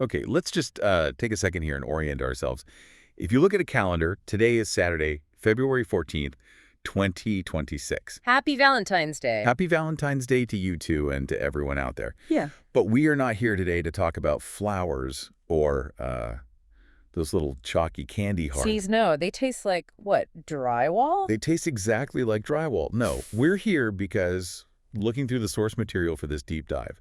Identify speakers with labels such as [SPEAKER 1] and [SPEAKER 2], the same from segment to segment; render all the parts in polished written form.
[SPEAKER 1] Okay, let's just take a second here and orient ourselves. If you look at a calendar, today is Saturday, February 14th, 2026.
[SPEAKER 2] Happy Valentine's Day.
[SPEAKER 1] Happy Valentine's Day to you two and to everyone out there.
[SPEAKER 2] Yeah.
[SPEAKER 1] But we are not here today to talk about flowers or those little chalky candy hearts.
[SPEAKER 2] Sees no, they taste like, what, drywall?
[SPEAKER 1] They taste exactly like drywall. No, we're here because, looking through the source material for this deep dive,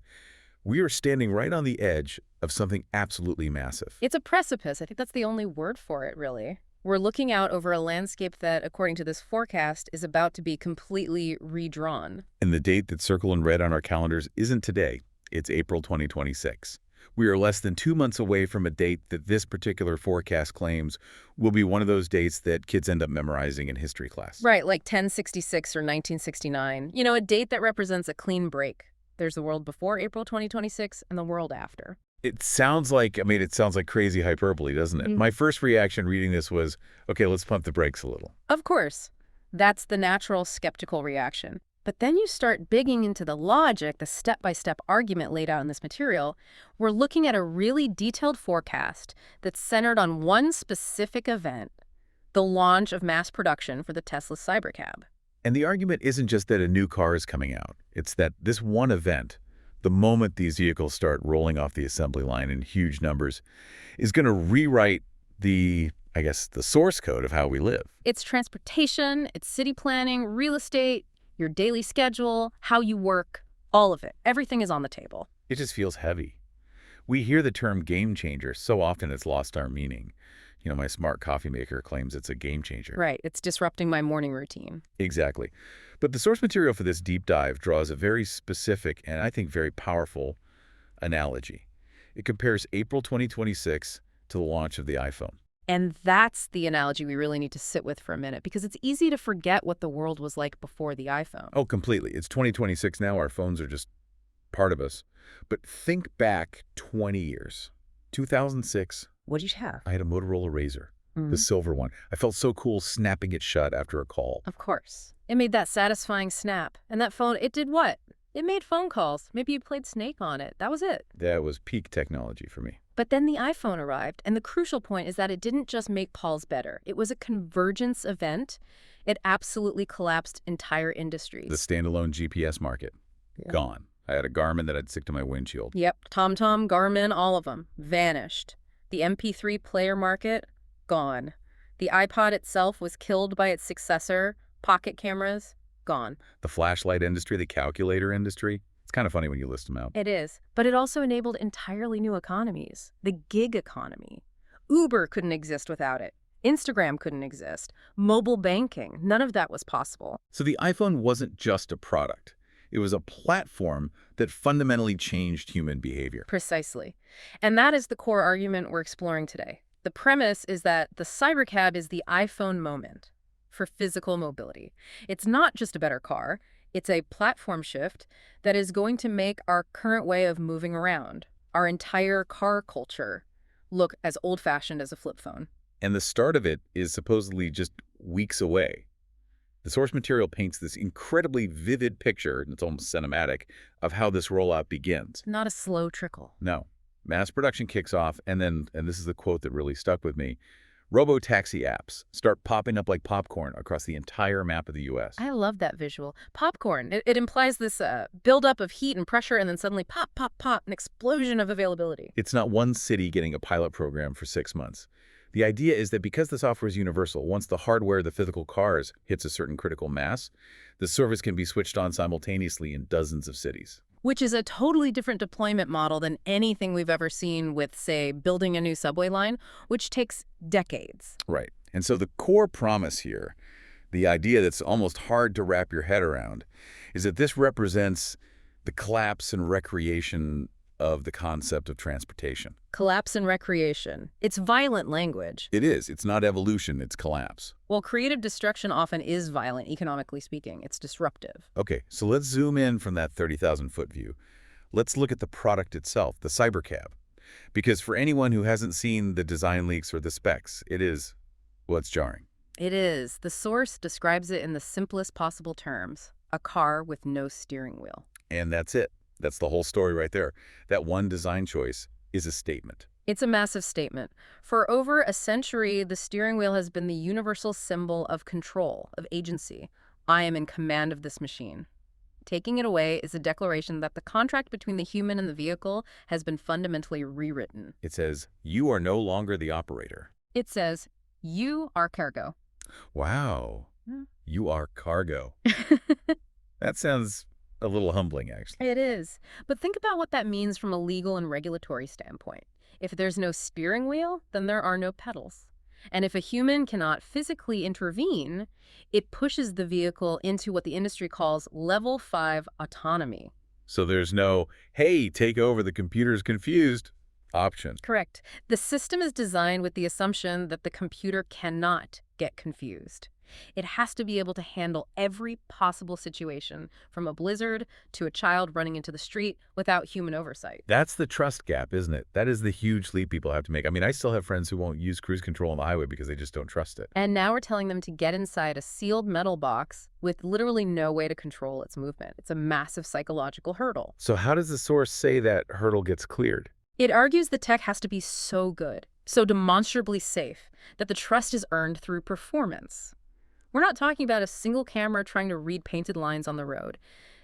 [SPEAKER 1] we are standing right on the edge of something absolutely massive.
[SPEAKER 2] It's a precipice. I think that's the only word for it, really. We're looking out over a landscape that, according to this forecast, is about to be completely redrawn.
[SPEAKER 1] And the date that's circled in red on our calendars isn't today. It's April 2026. We are less than 2 months away from a date that this particular forecast claims will be one of those dates that kids end up memorizing in history class.
[SPEAKER 2] Right, like 1066 or 1969. You know, a date that represents a clean break. There's the world before April 2026 and the world after.
[SPEAKER 1] It sounds like, it sounds like crazy hyperbole, doesn't it? My first reaction reading this was, okay, let's pump the brakes a little.
[SPEAKER 2] Of course. That's the natural skeptical reaction. But then you start digging into the logic, the step-by-step argument laid out in this material. We're looking at a really detailed forecast that's centered on one specific event, the launch of mass production for the Tesla Cybercab.
[SPEAKER 1] And the argument isn't just that a new car is coming out. It's that this one event, the moment these vehicles start rolling off the assembly line in huge numbers, is going to rewrite the source code of how we live.
[SPEAKER 2] It's transportation, it's city planning, real estate, your daily schedule, how you work, all of it. Everything is on the table.
[SPEAKER 1] It just feels heavy. We hear the term game changer so often it's lost our meaning. You know, my smart coffee maker claims it's a game changer.
[SPEAKER 2] Right, it's disrupting my morning routine.
[SPEAKER 1] Exactly. But the source material for this deep dive draws a very specific and I think very powerful analogy. It compares April 2026 to the launch of the iPhone.
[SPEAKER 2] And that's the analogy we really need to sit with for a minute, because it's easy to forget what the world was like before the iPhone.
[SPEAKER 1] Oh, completely. It's 2026 now. Our phones are just part of us. But think back 20 years. 2006.
[SPEAKER 2] What did you have?
[SPEAKER 1] I had a Motorola Razr, the silver one. I felt so cool snapping it shut after a call.
[SPEAKER 2] Of course. It made that satisfying snap. And that phone, it did what? It made phone calls. Maybe you played Snake on it. That was it.
[SPEAKER 1] That was peak technology for me.
[SPEAKER 2] But then the iPhone arrived, and the crucial point is that it didn't just make calls better. It was a convergence event. It absolutely collapsed entire industries.
[SPEAKER 1] The standalone GPS market, gone. I had a Garmin that I'd stick to my windshield.
[SPEAKER 2] Yep, TomTom, Garmin, all of them, vanished. The MP3 player market, gone. The iPod itself was killed by its successor, pocket cameras, gone.
[SPEAKER 1] The flashlight industry, the calculator industry. It's kind of funny when you list them out.
[SPEAKER 2] It is. But it also enabled entirely new economies. The gig economy. Uber couldn't exist without it. Instagram couldn't exist. Mobile banking. None of that was possible.
[SPEAKER 1] So the iPhone wasn't just a product. It was a platform that fundamentally changed human behavior.
[SPEAKER 2] Precisely. And that is the core argument we're exploring today. The premise is that the Cybercab is the iPhone moment for physical mobility. It's not just a better car. It's a platform shift that is going to make our current way of moving around, our entire car culture, look as old-fashioned as a flip phone.
[SPEAKER 1] And the start of it is supposedly just weeks away. The source material paints this incredibly vivid picture, and it's almost cinematic, of how this rollout begins.
[SPEAKER 2] Not a slow trickle.
[SPEAKER 1] No. Mass production kicks off, and this is the quote that really stuck with me, robotaxi apps start popping up like popcorn across the entire map of the U.S.
[SPEAKER 2] I love that visual. Popcorn. It implies this buildup of heat and pressure, and then suddenly pop, pop, pop, an explosion of availability.
[SPEAKER 1] It's not one city getting a pilot program for 6 months. The idea is that because the software is universal, once the hardware, the physical cars, hits a certain critical mass, the service can be switched on simultaneously in dozens of cities.
[SPEAKER 2] Which is a totally different deployment model than anything we've ever seen with, say, building a new subway line, which takes decades.
[SPEAKER 1] Right. And so the core promise here, the idea that's almost hard to wrap your head around, is that this represents the collapse and recreation of the concept of transportation.
[SPEAKER 2] Collapse and recreation. It's violent language.
[SPEAKER 1] It is. It's not evolution. It's collapse.
[SPEAKER 2] Well, creative destruction often is violent, economically speaking. It's disruptive.
[SPEAKER 1] Okay, so let's zoom in from that 30,000-foot view. Let's look at the product itself, the Cybercab. Because for anyone who hasn't seen the design leaks or the specs, it's jarring.
[SPEAKER 2] It is. The source describes it in the simplest possible terms. A car with no steering wheel.
[SPEAKER 1] And that's it. That's the whole story right there. That one design choice is a statement.
[SPEAKER 2] It's a massive statement. For over a century, the steering wheel has been the universal symbol of control, of agency. I am in command of this machine. Taking it away is a declaration that the contract between the human and the vehicle has been fundamentally rewritten.
[SPEAKER 1] It says, you are no longer the operator.
[SPEAKER 2] It says, you are cargo.
[SPEAKER 1] Wow.
[SPEAKER 2] Hmm.
[SPEAKER 1] You are cargo. That sounds a little humbling, actually.
[SPEAKER 2] It is. But think about what that means from a legal and regulatory standpoint. If there's no steering wheel, then there are no pedals. And if a human cannot physically intervene, it pushes the vehicle into what the industry calls level 5 autonomy.
[SPEAKER 1] So there's no, hey, take over, the computer's confused option.
[SPEAKER 2] Correct. The system is designed with the assumption that the computer cannot get confused. It has to be able to handle every possible situation, from a blizzard to a child running into the street, without human oversight.
[SPEAKER 1] That's the trust gap, isn't it? That is the huge leap people have to make. I mean, I still have friends who won't use cruise control on the highway because they just don't trust it.
[SPEAKER 2] And now we're telling them to get inside a sealed metal box with literally no way to control its movement. It's a massive psychological hurdle.
[SPEAKER 1] So how does the source say that hurdle gets cleared?
[SPEAKER 2] It argues the tech has to be so good, so demonstrably safe, that the trust is earned through performance. We're not talking about a single camera trying to read painted lines on the road.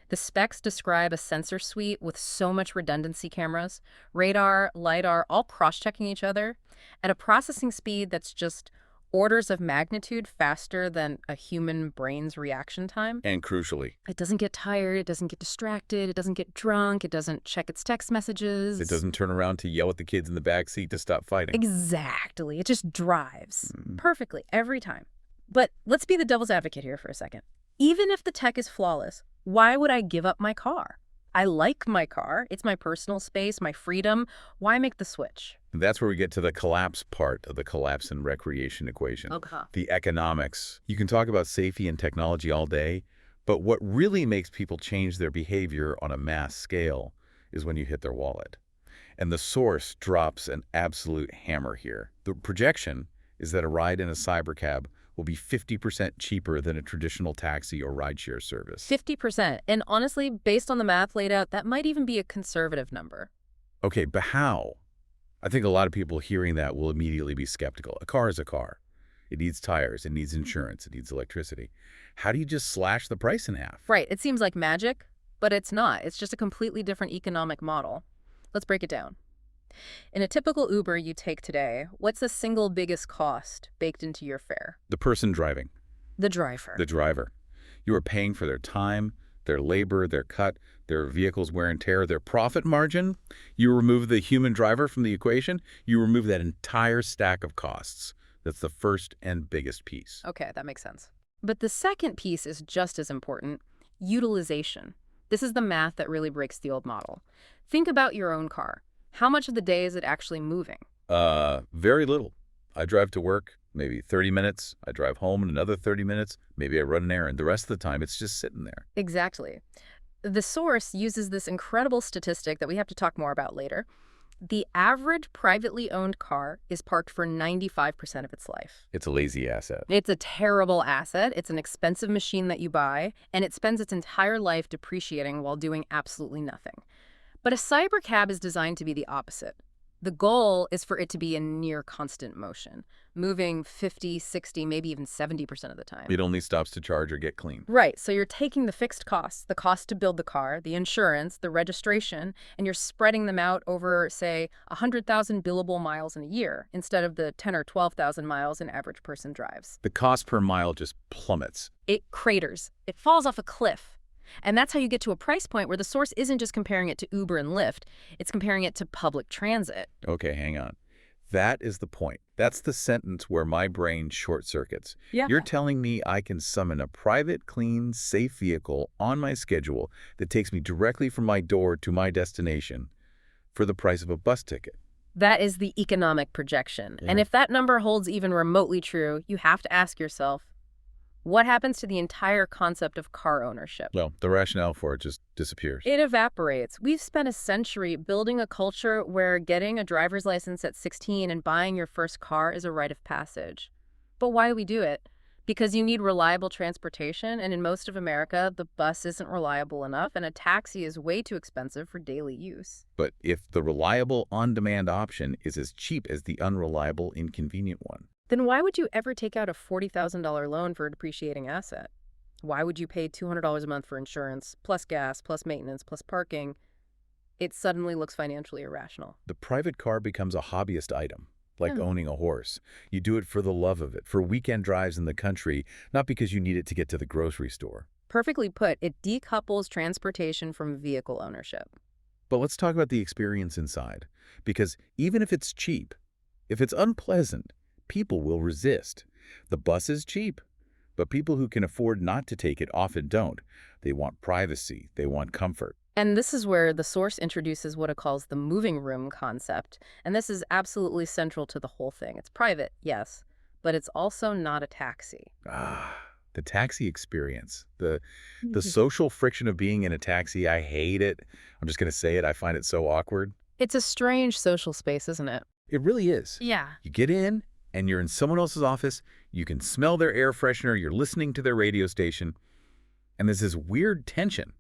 [SPEAKER 2] The specs describe a sensor suite with so much redundancy: cameras, radar, LiDAR, all cross-checking each other at a processing speed that's just orders of magnitude faster than a human brain's reaction time.
[SPEAKER 1] And crucially,
[SPEAKER 2] It doesn't get tired, it doesn't get distracted, it doesn't get drunk, it doesn't check its text messages.
[SPEAKER 1] it doesn't turn around to yell at the kids in the back seat to stop fighting.
[SPEAKER 2] Exactly. It just drives perfectly every time. But let's be the devil's advocate here for a second. Even if the tech is flawless, why would I give up my car? I like my car. It's my personal space, my freedom. Why make the switch?
[SPEAKER 1] That's where we get to the collapse part of the collapse and recreation equation.
[SPEAKER 2] Okay.
[SPEAKER 1] The economics. You can talk about safety and technology all day, but what really makes people change their behavior on a mass scale is when you hit their wallet. And the source drops an absolute hammer here. The projection is that a ride in a Cybercab will be 50% cheaper than a traditional taxi or rideshare service.
[SPEAKER 2] 50%. And honestly, based on the math laid out, that might even be a conservative number.
[SPEAKER 1] Okay, but how? I think a lot of people hearing that will immediately be skeptical. A car is a car. It needs tires, it needs insurance, it needs electricity. How do you just slash the price in half?
[SPEAKER 2] Right. It seems like magic, but it's not. It's just a completely different economic model. Let's break it down. In a typical Uber you take today, what's the single biggest cost baked into your fare?
[SPEAKER 1] The person driving.
[SPEAKER 2] The driver.
[SPEAKER 1] The driver. You are paying for their time, their labor, their cut, their vehicle's wear and tear, their profit margin. You remove the human driver from the equation, you remove that entire stack of costs. That's the first and biggest piece.
[SPEAKER 2] Okay, that makes sense. But the second piece is just as important: utilization. This is the math that really breaks the old model. Think about your own car. How much of the day is it actually moving?
[SPEAKER 1] Very little. I drive to work, maybe 30 minutes. I drive home in another 30 minutes. Maybe I run an errand. The rest of the time, it's just sitting there.
[SPEAKER 2] Exactly. The source uses this incredible statistic that we have to talk more about later. The average privately owned car is parked for 95% of its life.
[SPEAKER 1] It's a lazy asset.
[SPEAKER 2] It's a terrible asset. It's an expensive machine that you buy, and it spends its entire life depreciating while doing absolutely nothing. But a Cybercab is designed to be the opposite. The goal is for it to be in near constant motion, moving 50, 60, maybe even 70% of the time.
[SPEAKER 1] It only stops to charge or get clean.
[SPEAKER 2] Right, so you're taking the fixed costs, the cost to build the car, the insurance, the registration, and you're spreading them out over, say, 100,000 billable miles in a year, instead of the 10 or 12,000 miles an average person drives.
[SPEAKER 1] The cost per mile just plummets.
[SPEAKER 2] It craters. It falls off a cliff. And that's how you get to a price point where the source isn't just comparing it to Uber and Lyft, it's comparing it to public transit.
[SPEAKER 1] Okay, hang on. That is the point. That's the sentence where my brain short circuits.
[SPEAKER 2] Yeah.
[SPEAKER 1] You're telling me I can summon a private, clean, safe vehicle on my schedule that takes me directly from my door to my destination for the price of a bus ticket.
[SPEAKER 2] That is the economic projection.
[SPEAKER 1] Yeah.
[SPEAKER 2] And if that number holds even remotely true, you have to ask yourself, what happens to the entire concept of car ownership?
[SPEAKER 1] Well, the rationale for it just disappears.
[SPEAKER 2] It evaporates. We've spent a century building a culture where getting a driver's license at 16 and buying your first car is a rite of passage. But why do we do it? Because you need reliable transportation, and in most of America, the bus isn't reliable enough, and a taxi is way too expensive for daily use.
[SPEAKER 1] But if the reliable on-demand option is as cheap as the unreliable, inconvenient one,
[SPEAKER 2] Then why would you ever take out a $40,000 loan for a depreciating asset? Why would you pay $200 a month for insurance, plus gas, plus maintenance, plus parking? It suddenly looks financially irrational.
[SPEAKER 1] the private car becomes a hobbyist item, like
[SPEAKER 2] Yeah.
[SPEAKER 1] owning a horse. You do it for the love of it, for weekend drives in the country, not because you need it to get to the grocery store.
[SPEAKER 2] Perfectly put, it decouples transportation from vehicle ownership.
[SPEAKER 1] But let's talk about the experience inside, because even if it's cheap, if it's unpleasant, people will resist. The bus is cheap, but people who can afford not to take it often don't. They want privacy, they want comfort.
[SPEAKER 2] And this is where the source introduces what it calls the moving room concept. And this is absolutely central to the whole thing. It's private, yes, but it's also not a taxi.
[SPEAKER 1] The taxi experience, the social friction of being in a taxi, I hate it. I'm just going to say it. I find it so awkward.
[SPEAKER 2] It's a strange social space, isn't it?
[SPEAKER 1] It really is.
[SPEAKER 2] Yeah.
[SPEAKER 1] You get in and you're in someone else's office. You can smell their air freshener. You're listening to their radio station. And there's this weird tension.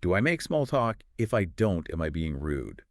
[SPEAKER 1] Do I make small talk? If I don't, am I being rude?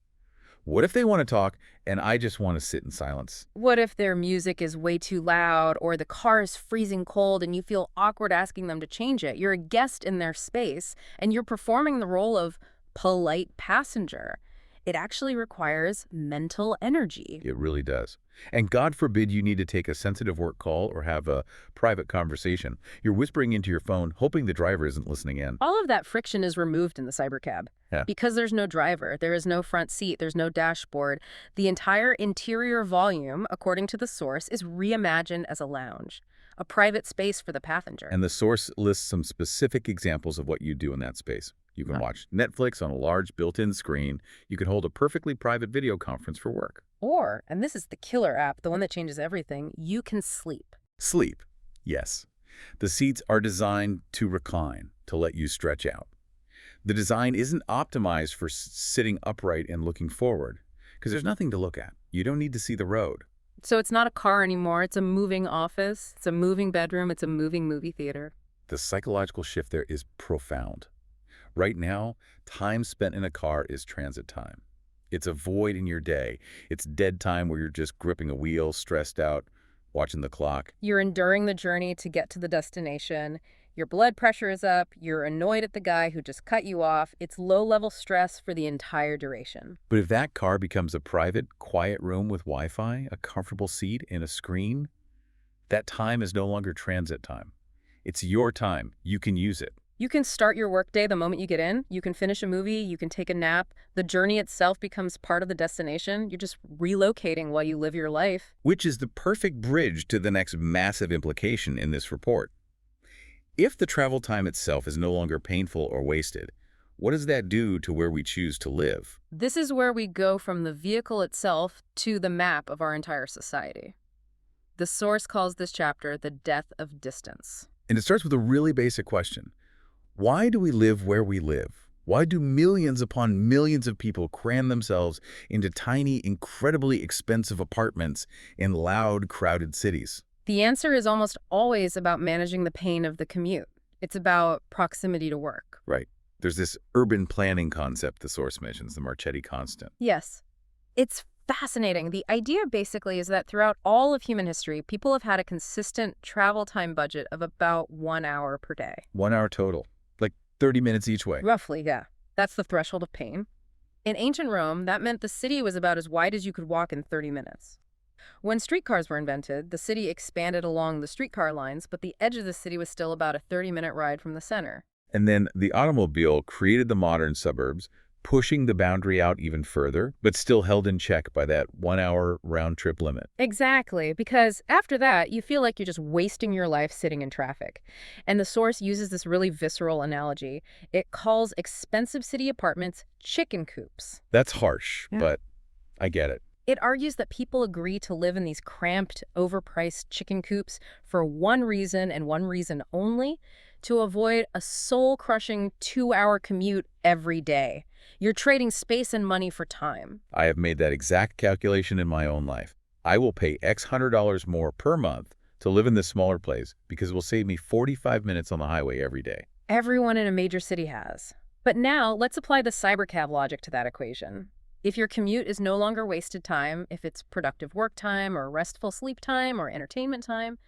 [SPEAKER 1] What if they want to talk and I just want to sit in silence?
[SPEAKER 2] What if their music is way too loud or the car is freezing cold and you feel awkward asking them to change it? You're a guest in their space and you're performing the role of polite passenger. It actually requires mental energy.
[SPEAKER 1] It really does. And God forbid you need to take a sensitive work call or have a private conversation. You're whispering into your phone, hoping the driver isn't listening in.
[SPEAKER 2] All of that friction is removed in the Cybercab.
[SPEAKER 1] Yeah.
[SPEAKER 2] Because there's no driver, there is no front seat, there's no dashboard. The entire interior volume, according to the source, is reimagined as a lounge, a private space for the passenger.
[SPEAKER 1] And the source lists some specific examples of what you do in that space. You can watch Netflix on a large built-in screen. You can hold a perfectly private video conference for work.
[SPEAKER 2] Or, and this is the killer app, the one that changes everything, you can sleep.
[SPEAKER 1] Sleep. Yes. The seats are designed to recline, to let you stretch out. The design isn't optimized for sitting upright and looking forward, because there's nothing to look at. You don't need to see the road.
[SPEAKER 2] So it's not a car anymore, it's a moving office, it's a moving bedroom, it's a moving movie theater.
[SPEAKER 1] The psychological shift there is profound. Right now, time spent in a car is transit time. It's a void in your day. It's dead time where you're just gripping a wheel, stressed out, watching the clock.
[SPEAKER 2] You're enduring the journey to get to the destination. Your blood pressure is up. You're annoyed at the guy who just cut you off. It's low-level stress for the entire duration.
[SPEAKER 1] But if that car becomes a private, quiet room with Wi-Fi, a comfortable seat, and a screen, that time is no longer transit time. It's your time. You can use it.
[SPEAKER 2] You can start your workday the moment you get in. You can finish a movie. You can take a nap. The journey itself becomes part of the destination. You're just relocating while you live your life.
[SPEAKER 1] Which is the perfect bridge to the next massive implication in this report. If the travel time itself is no longer painful or wasted, what does that do to where we choose to live?
[SPEAKER 2] This is where we go from the vehicle itself to the map of our entire society. The source calls this chapter the death of distance.
[SPEAKER 1] And it starts with a really basic question. Why do we live where we live? Why do millions upon millions of people cram themselves into tiny, incredibly expensive apartments in loud, crowded cities?
[SPEAKER 2] The answer is almost always about managing the pain of the commute. It's about proximity to work.
[SPEAKER 1] Right. There's this urban planning concept the source mentions, the Marchetti constant.
[SPEAKER 2] Yes. It's fascinating. The idea basically is that throughout all of human history, people have had a consistent travel time budget of about 1 hour per day.
[SPEAKER 1] 1 hour total. Like 30 minutes each way.
[SPEAKER 2] Roughly, yeah. That's the threshold of pain. In ancient Rome, that meant the city was about as wide as you could walk in 30 minutes. When streetcars were invented, the city expanded along the streetcar lines, but the edge of the city was still about a 30-minute ride from the center.
[SPEAKER 1] And then the automobile created the modern suburbs, pushing the boundary out even further, but still held in check by that 1 hour round-trip limit.
[SPEAKER 2] Exactly, because after that, you feel like you're just wasting your life sitting in traffic. And the source uses this really visceral analogy. It calls expensive city apartments chicken coops.
[SPEAKER 1] That's harsh, but I get it.
[SPEAKER 2] It argues that people agree to live in these cramped, overpriced chicken coops for one reason and one reason only, to avoid a soul-crushing 2-hour commute every day. You're trading space and money for time.
[SPEAKER 1] I have made that exact calculation in my own life. I will pay X $100 more per month to live in this smaller place because it will save me 45 minutes on the highway every day.
[SPEAKER 2] Everyone in a major city has. But now let's apply the Cybercab logic to that equation. If your commute is no longer wasted time, if it's productive work time or restful sleep time or entertainment time,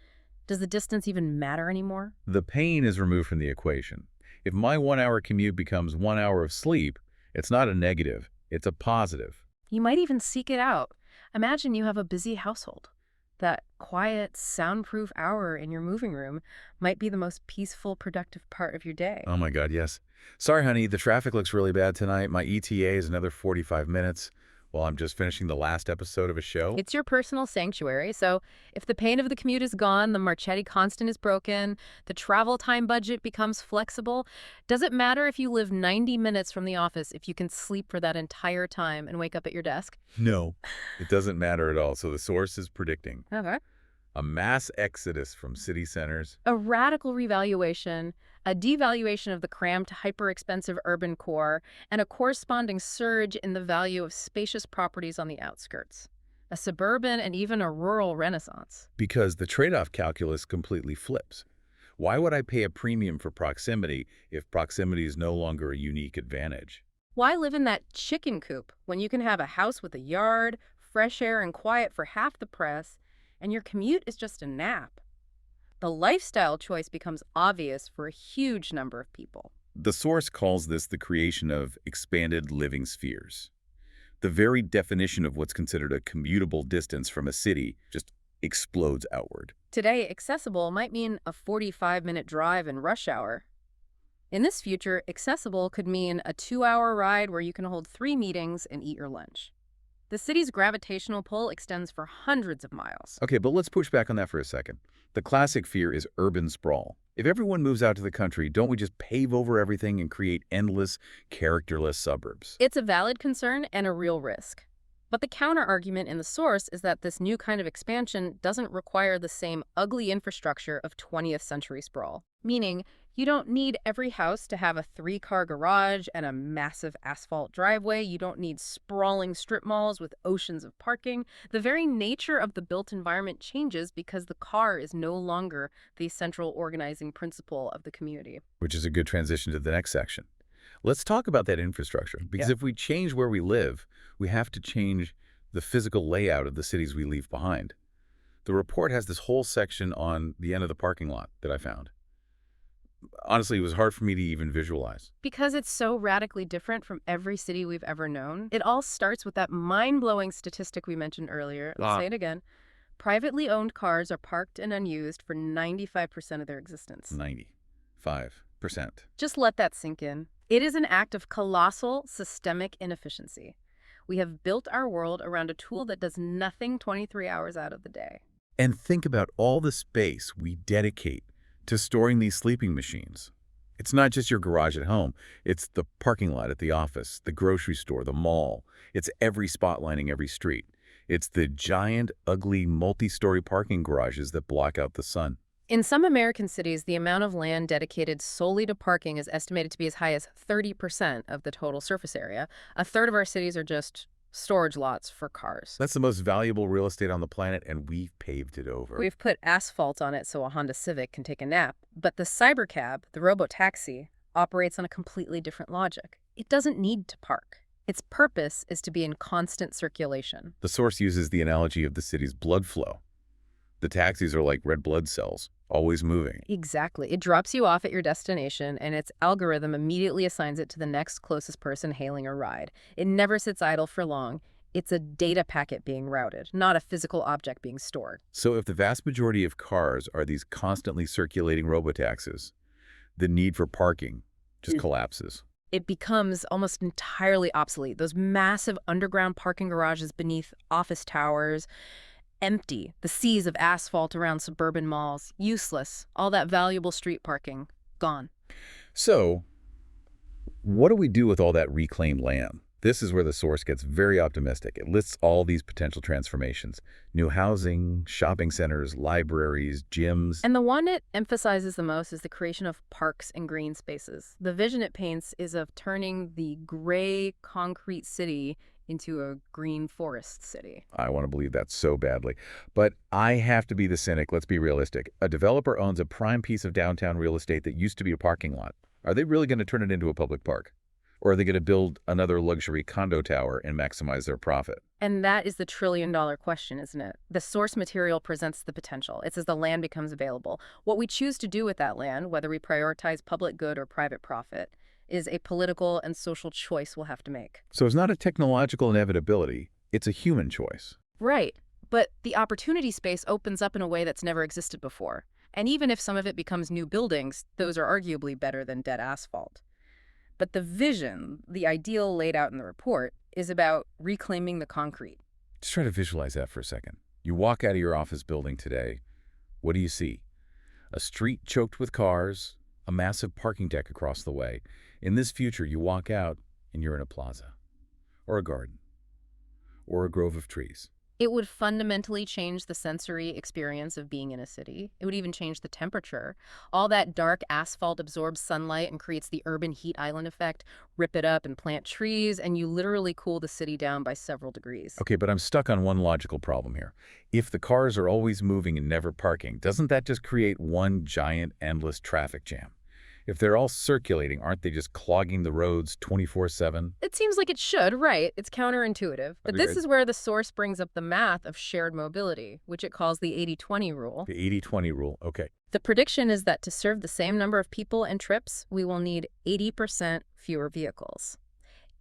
[SPEAKER 2] does the distance even matter anymore?
[SPEAKER 1] The pain is removed from the equation. If my 1 hour commute becomes 1 hour of sleep, it's not a negative, it's a positive.
[SPEAKER 2] You might even seek it out. Imagine you have a busy household. That quiet, soundproof hour in your moving room might be the most peaceful, productive part of your day.
[SPEAKER 1] Oh my God, yes. Sorry, honey, the traffic looks really bad tonight. My ETA is another 45 minutes while I'm just finishing the last episode of a show.
[SPEAKER 2] It's your personal sanctuary, so if the pain of the commute is gone, the Marchetti constant is broken, the travel time budget becomes flexible, does it matter if you live 90 minutes from the office if you can sleep for that entire time and wake up at your desk?
[SPEAKER 1] No, it doesn't matter at all. So the source is predicting
[SPEAKER 2] Okay.
[SPEAKER 1] a mass exodus from city centers.
[SPEAKER 2] A radical revaluation, a devaluation of the cramped, hyper-expensive urban core, and a corresponding surge in the value of spacious properties on the outskirts. A suburban and even a rural renaissance.
[SPEAKER 1] Because the trade-off calculus completely flips. Why would I pay a premium for proximity if proximity is no longer a unique advantage?
[SPEAKER 2] Why live in that chicken coop when you can have a house with a yard, fresh air, and quiet for half the price, and your commute is just a nap? The lifestyle choice becomes obvious for a huge number of people.
[SPEAKER 1] The source calls this the creation of expanded living spheres. The very definition of what's considered a commutable distance from a city just explodes outward.
[SPEAKER 2] Today, accessible might mean a 45-minute drive in rush hour. In this future, accessible could mean a 2-hour ride where you can hold 3 meetings and eat your lunch. The city's gravitational pull extends for hundreds of miles.
[SPEAKER 1] Okay, but let's push back on that for a second. The classic fear is urban sprawl. If everyone moves out to the country, don't we just pave over everything and create endless, characterless suburbs?
[SPEAKER 2] It's a valid concern and a real risk. But the counter-argument in the source is that this new kind of expansion doesn't require the same ugly infrastructure of 20th century sprawl. Meaning, you don't need every house to have a 3-car garage and a massive asphalt driveway. You don't need sprawling strip malls with oceans of parking. The very nature of the built environment changes because the car is no longer the central organizing principle of the community.
[SPEAKER 1] Which is a good transition to the next section. Let's talk about that infrastructure, because if we change where we live, we have to change the physical layout of the cities we leave behind. The report has this whole section on the end of the parking lot that I found. Honestly, it was hard for me to even visualize.
[SPEAKER 2] Because it's so radically different from every city we've ever known, it all starts with that mind-blowing statistic we mentioned earlier. Let's say it again. Privately owned cars are parked and unused for 95% of their existence.
[SPEAKER 1] 95%.
[SPEAKER 2] Just let that sink in. It is an act of colossal systemic inefficiency. We have built our world around a tool that does nothing 23 hours out of the day.
[SPEAKER 1] And think about all the space we dedicate to storing these sleeping machines. It's not just your garage at home. It's the parking lot at the office, the grocery store, the mall. It's every spot lining every street. It's the giant, ugly, multi-story parking garages that block out the sun.
[SPEAKER 2] In some American cities, the amount of land dedicated solely to parking is estimated to be as high as 30% of the total surface area. A third of our cities are just storage lots for cars.
[SPEAKER 1] That's the most valuable real estate on the planet, and we've paved it over.
[SPEAKER 2] We've put asphalt on it so a Honda Civic can take a nap. But the Cybercab, the Robotaxi, operates on a completely different logic. It doesn't need to park. Its purpose is to be in constant circulation.
[SPEAKER 1] The source uses the analogy of the city's blood flow. The taxis are like red blood cells, always moving.
[SPEAKER 2] Exactly. It drops you off at your destination, and its algorithm immediately assigns it to the next closest person hailing a ride. It never sits idle for long. It's a data packet being routed, not a physical object being stored.
[SPEAKER 1] So if the vast majority of cars are these constantly circulating robotaxis, the need for parking just collapses.
[SPEAKER 2] It becomes almost entirely obsolete. Those massive underground parking garages beneath office towers, empty. The seas of asphalt around suburban malls, useless. All that valuable street parking, gone.
[SPEAKER 1] So what do we do with all that reclaimed land? This is where the source gets very optimistic. It lists all these potential transformations: new housing, shopping centers, libraries, gyms.
[SPEAKER 2] And the one it emphasizes the most is the creation of parks and green spaces. The vision it paints is of turning the gray concrete city into a green forest city.
[SPEAKER 1] I want to believe that so badly. But I have to be the cynic. Let's be realistic. A developer owns a prime piece of downtown real estate that used to be a parking lot. Are they really going to turn it into a public park? Or are they going to build another luxury condo tower and maximize their profit?
[SPEAKER 2] And that is the trillion-dollar question, isn't it? The source material presents the potential. It's as the land becomes available. What we choose to do with that land, whether we prioritize public good or private profit, is a political and social choice we'll have to make.
[SPEAKER 1] So it's not a technological inevitability. It's a human choice.
[SPEAKER 2] Right. But the opportunity space opens up in a way that's never existed before. And even if some of it becomes new buildings, those are arguably better than dead asphalt. But the vision, the ideal laid out in the report, is about reclaiming the concrete.
[SPEAKER 1] Just try to visualize that for a second. You walk out of your office building today. What do you see? A street choked with cars, a massive parking deck across the way. In this future, you walk out and you're in a plaza, or a garden, or a grove of trees.
[SPEAKER 2] It would fundamentally change the sensory experience of being in a city. It would even change the temperature. All that dark asphalt absorbs sunlight and creates the urban heat island effect. Rip it up and plant trees, and you literally cool the city down by several degrees.
[SPEAKER 1] Okay, but I'm stuck on one logical problem here. If the cars are always moving and never parking, doesn't that just create one giant, endless traffic jam? If they're all circulating, aren't they just clogging the roads 24/7?
[SPEAKER 2] It seems like it should, right? It's counterintuitive. But this is where the source brings up the math of shared mobility, which it calls the 80-20 rule.
[SPEAKER 1] The 80-20 rule, okay.
[SPEAKER 2] The prediction is that to serve the same number of people and trips, we will need 80% fewer vehicles.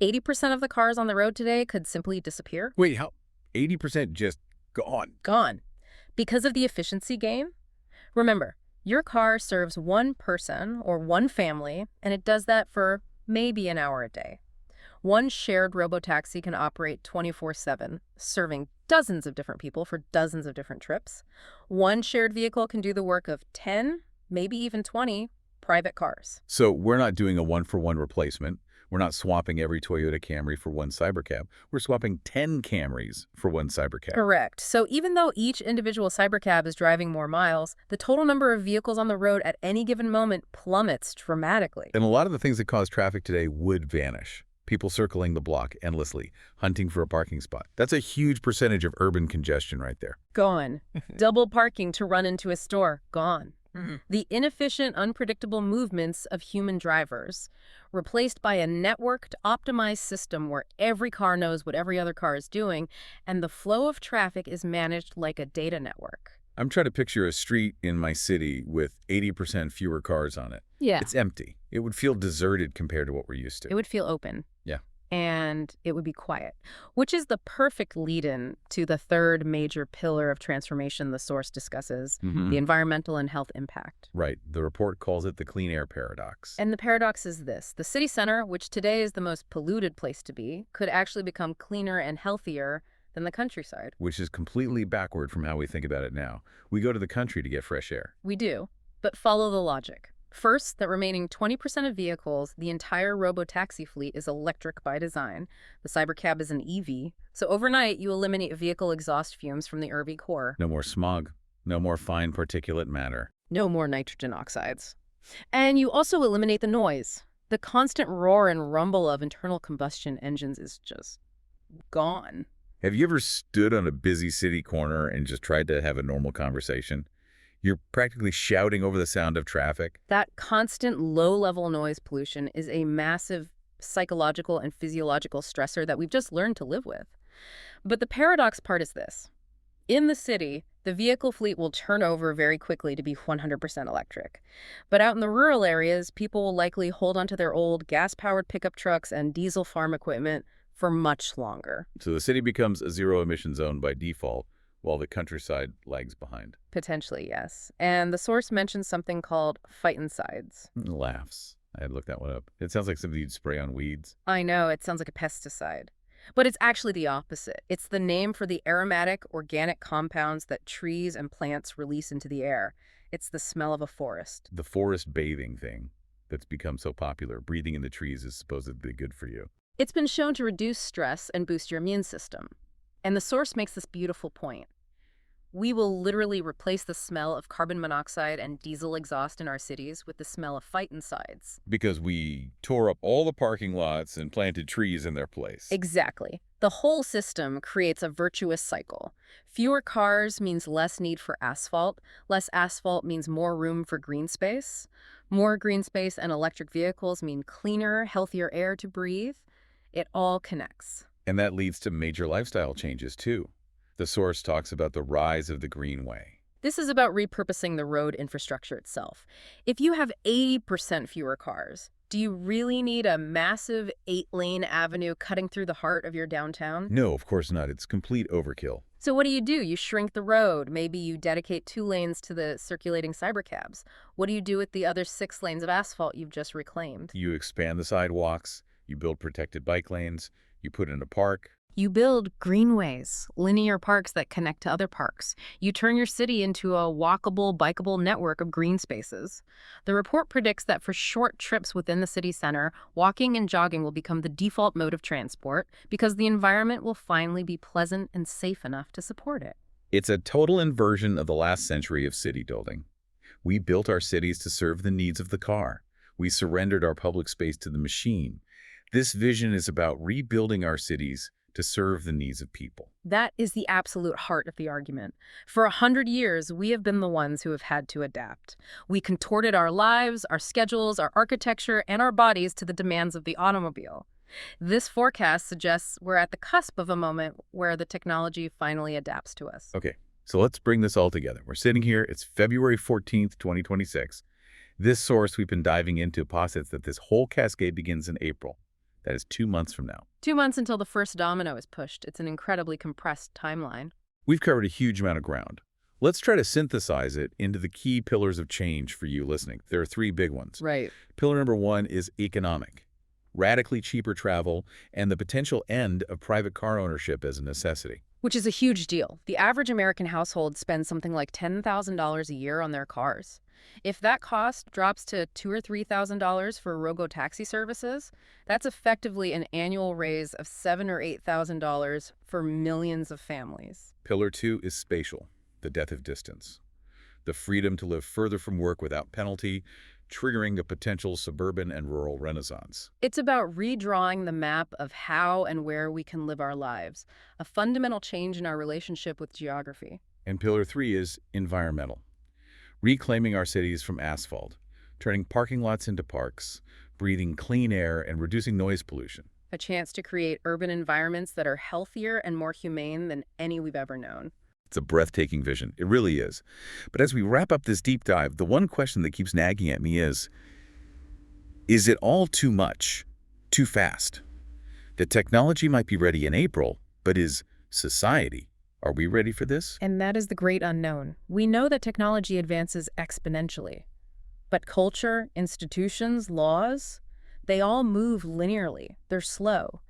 [SPEAKER 2] 80% of the cars on the road today could simply disappear.
[SPEAKER 1] Wait, how? 80% just gone?
[SPEAKER 2] Gone. Because of the efficiency gain? Remember, your car serves one person or one family, and it does that for maybe an hour a day. One shared robotaxi can operate 24/7, serving dozens of different people for dozens of different trips. One shared vehicle can do the work of 10, maybe even 20 private cars.
[SPEAKER 1] So we're not doing a one-for-one replacement. We're not swapping every Toyota Camry for one Cybercab. We're swapping 10 Camrys for one Cybercab.
[SPEAKER 2] Correct. So even though each individual Cybercab is driving more miles, the total number of vehicles on the road at any given moment plummets dramatically.
[SPEAKER 1] And a lot of the things that cause traffic today would vanish. People circling the block endlessly, hunting for a parking spot. That's a huge percentage of urban congestion right there.
[SPEAKER 2] Gone. Double parking to run into a store. Gone. The inefficient, unpredictable movements of human drivers, replaced by a networked, optimized system where every car knows what every other car is doing, and the flow of traffic is managed like a data network.
[SPEAKER 1] I'm trying to picture a street in my city with 80% fewer cars on it.
[SPEAKER 2] Yeah.
[SPEAKER 1] It's empty. It would feel deserted compared to what we're used to.
[SPEAKER 2] It would feel open.
[SPEAKER 1] Yeah.
[SPEAKER 2] And it would be quiet, which is the perfect lead-in to the third major pillar of transformation the source discusses, the environmental and health impact.
[SPEAKER 1] Right. The report calls it the clean air paradox.
[SPEAKER 2] And the paradox is this. The city center, which today is the most polluted place to be, could actually become cleaner and healthier than the countryside.
[SPEAKER 1] Which is completely backward from how we think about it now. We go to the country to get fresh air.
[SPEAKER 2] We do, but follow the logic. First, the remaining 20% of vehicles, the entire robotaxi fleet is electric by design. The Cybercab is an EV. So overnight, you eliminate vehicle exhaust fumes from the urban core.
[SPEAKER 1] No more smog. No more fine particulate matter.
[SPEAKER 2] No more nitrogen oxides. And you also eliminate the noise. The constant roar and rumble of internal combustion engines is just gone.
[SPEAKER 1] Have you ever stood on a busy city corner and just tried to have a normal conversation? You're practically shouting over the sound of traffic.
[SPEAKER 2] That constant low-level noise pollution is a massive psychological and physiological stressor that we've just learned to live with. But the paradox part is this. In the city, the vehicle fleet will turn over very quickly to be 100% electric. But out in the rural areas, people will likely hold onto their old gas-powered pickup trucks and diesel farm equipment for much longer.
[SPEAKER 1] So the city becomes a zero-emission zone by default, while the countryside lags behind.
[SPEAKER 2] Potentially, yes. And the source mentions something called phytoncides.
[SPEAKER 1] Laughs. I had to look that one up. It sounds like something you'd spray on weeds.
[SPEAKER 2] I know, it sounds like a pesticide. But it's actually the opposite. It's the name for the aromatic, organic compounds that trees and plants release into the air. It's the smell of a forest.
[SPEAKER 1] The forest bathing thing that's become so popular. Breathing in the trees is supposedly good for you.
[SPEAKER 2] It's been shown to reduce stress and boost your immune system. And the source makes this beautiful point. We will literally replace the smell of carbon monoxide and diesel exhaust in our cities with the smell of phytoncides.
[SPEAKER 1] Because we tore up all the parking lots and planted trees in their place.
[SPEAKER 2] Exactly. The whole system creates a virtuous cycle. Fewer cars means less need for asphalt. Less asphalt means more room for green space. More green space and electric vehicles mean cleaner, healthier air to breathe. It all connects.
[SPEAKER 1] And that leads to major lifestyle changes, too. The source talks about the rise of the greenway.
[SPEAKER 2] This is about repurposing the road infrastructure itself. If you have 80% fewer cars, do you really need a massive 8-lane avenue cutting through the heart of your downtown?
[SPEAKER 1] No, of course not. It's complete overkill.
[SPEAKER 2] So what do? You shrink the road. Maybe you dedicate 2 lanes to the circulating cybercabs. What do you do with the other 6 lanes of asphalt you've just reclaimed?
[SPEAKER 1] You expand the sidewalks, you build protected bike lanes, you put in a park.
[SPEAKER 2] You build greenways, linear parks that connect to other parks. You turn your city into a walkable, bikeable network of green spaces. The report predicts that for short trips within the city center, walking and jogging will become the default mode of transport because the environment will finally be pleasant and safe enough to support it.
[SPEAKER 1] It's a total inversion of the last century of city building. We built our cities to serve the needs of the car. We surrendered our public space to the machine. This vision is about rebuilding our cities to serve the needs of people.
[SPEAKER 2] That is the absolute heart of the argument. For 100 years, we have been the ones who have had to adapt. We contorted our lives, our schedules, our architecture, and our bodies to the demands of the automobile. This forecast suggests we're at the cusp of a moment where the technology finally adapts to us.
[SPEAKER 1] Okay, so let's bring this all together. We're sitting here, it's February 14th, 2026. This source we've been diving into posits that this whole cascade begins in April. That is 2 months from now.
[SPEAKER 2] 2 months until the first domino is pushed. It's an incredibly compressed timeline.
[SPEAKER 1] We've covered a huge amount of ground. Let's try to synthesize it into the key pillars of change for you listening. There are 3 big ones.
[SPEAKER 2] Right.
[SPEAKER 1] Pillar number 1 is economic. Radically cheaper travel and the potential end of private car ownership as a necessity.
[SPEAKER 2] Which is a huge deal. The average American household spends something like $10,000 a year on their cars. If that cost drops to $2,000 or $3,000 for robotaxi services, that's effectively an annual raise of $7,000 or $8,000 for millions of families.
[SPEAKER 1] Pillar 2 is spatial, the death of distance. The freedom to live further from work without penalty, triggering a potential suburban and rural renaissance.
[SPEAKER 2] It's about redrawing the map of how and where we can live our lives, a fundamental change in our relationship with geography.
[SPEAKER 1] And Pillar 3 is environmental. Reclaiming our cities from asphalt, turning parking lots into parks, breathing clean air, and reducing noise pollution.
[SPEAKER 2] A chance to create urban environments that are healthier and more humane than any we've ever known.
[SPEAKER 1] It's a breathtaking vision. It really is. But as we wrap up this deep dive, the one question that keeps nagging at me is it all too much? Too fast? The technology might be ready in April, but is society? Are we ready for this?
[SPEAKER 2] And that is the great unknown. We know that technology advances exponentially. But culture, institutions, laws, they all move linearly. They're slow.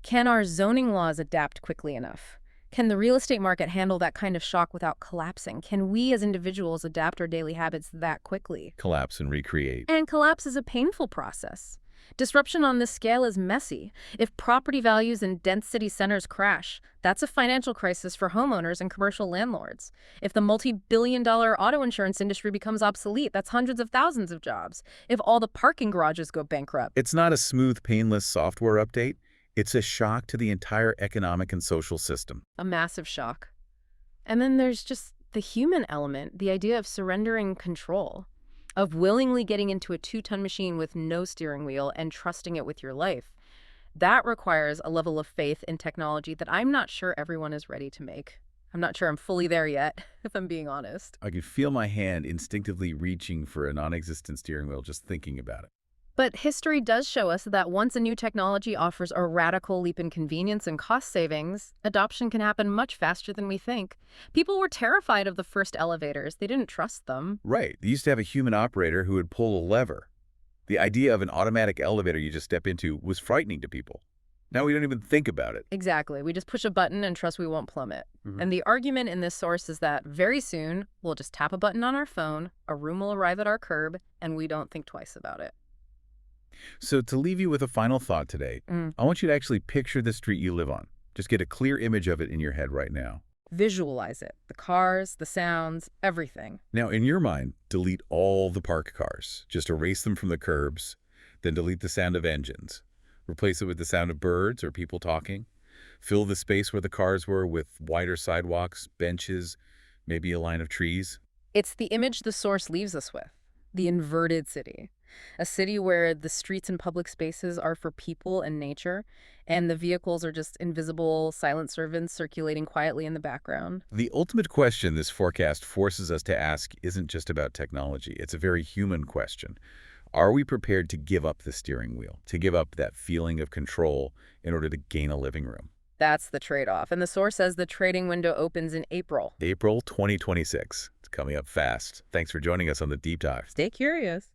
[SPEAKER 2] Can our zoning laws adapt quickly enough? Can the real estate market handle that kind of shock without collapsing? Can we as individuals adapt our daily habits that quickly?
[SPEAKER 1] Collapse and recreate.
[SPEAKER 2] And collapse is a painful process. Disruption on this scale is messy. If property values in dense city centers crash, that's a financial crisis for homeowners and commercial landlords. If the multi-billion-dollar auto insurance industry becomes obsolete, that's hundreds of thousands of jobs. If all the parking garages go bankrupt.
[SPEAKER 1] It's not a smooth, painless software update. It's a shock to the entire economic and social system.
[SPEAKER 2] A massive shock. And then there's just the human element, the idea of surrendering control, of willingly getting into a 2-ton machine with no steering wheel and trusting it with your life. That requires a level of faith in technology that I'm not sure everyone is ready to make. I'm not sure I'm fully there yet, if I'm being honest.
[SPEAKER 1] I can feel my hand instinctively reaching for a non-existent steering wheel just thinking about it.
[SPEAKER 2] But history does show us that once a new technology offers a radical leap in convenience and cost savings, adoption can happen much faster than we think. People were terrified of the first elevators. They didn't trust them.
[SPEAKER 1] Right. They used to have a human operator who would pull a lever. The idea of an automatic elevator you just step into was frightening to people. Now we don't even think about it.
[SPEAKER 2] Exactly. We just push a button and trust we won't plummet. And the argument in this source is that very soon we'll just tap a button on our phone, a room will arrive at our curb, and we don't think twice about it.
[SPEAKER 1] So to leave you with a final thought today, I want you to actually picture the street you live on. Just get a clear image of it in your head right now.
[SPEAKER 2] Visualize it. The cars, the sounds, everything.
[SPEAKER 1] Now, in your mind, delete all the parked cars. Just erase them from the curbs, then delete the sound of engines. Replace it with the sound of birds or people talking. Fill the space where the cars were with wider sidewalks, benches, maybe a line of trees.
[SPEAKER 2] It's the image the source leaves us with, the inverted city. A city where the streets and public spaces are for people and nature, and the vehicles are just invisible, silent servants circulating quietly in the background.
[SPEAKER 1] The ultimate question this forecast forces us to ask isn't just about technology. It's a very human question. Are we prepared to give up the steering wheel, to give up that feeling of control in order to gain a living room?
[SPEAKER 2] That's the trade-off. And the source says the trading window opens in April.
[SPEAKER 1] April 2026. It's coming up fast. Thanks for joining us on the Deep Dive.
[SPEAKER 2] Stay curious.